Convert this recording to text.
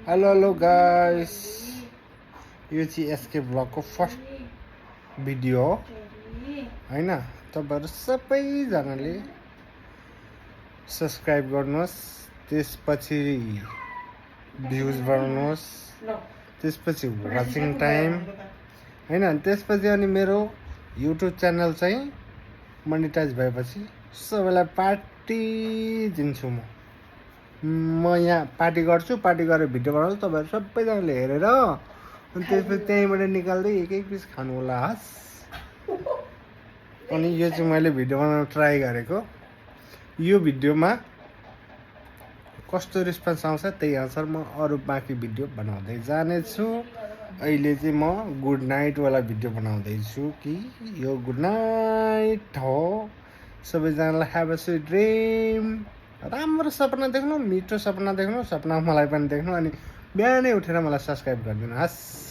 Hello guys, यो चाहिँ SK ब्लगको first video हो हैन। तपाईहरु सबैजनाले सब्स्क्राइब गर्नुहोस्, त्यसपछि भ्युज बढाउनुहोस्, त्यसपछि वाचिङ टाइम हैन, त्यसपछि अनि मेरो युट्युब च्यानल चाहिँ मोनेटाइज भएपछि सबैलाई पार्टी दिन्छु म यहाँ पार्टी गर्छु, पार्टी गरेर भिडियो बनाउँछु, तपाईहरु सबैजनाले हेरेर अनि त्यसपछि त्यहीँबाट निकाल्दै एक पिस खानु होला हस्। अनि यो चाहिँ मैले भिडियो बनाउन ट्राई गरेको, यो भिडियोमा कस्तो रेस्पोन्स आउँछ त्यही अनुसार म अरु बाँकी भिडियो बनाउँदै जानेछु। अहिले चाहिँ म गुड नाइट वाला भिडियो बनाउँदै छु कि यो गुड नाइट हो। सबैजनालाई ह्याभ अ स्विट ड्रिम, राम्रो सपना देख्नु, मिठो सपना देख्नु, सपना मलाई पनि देख्नु, अनि बिहानै उठेर मलाई सब्स्क्राइब गरिदिनु हस्।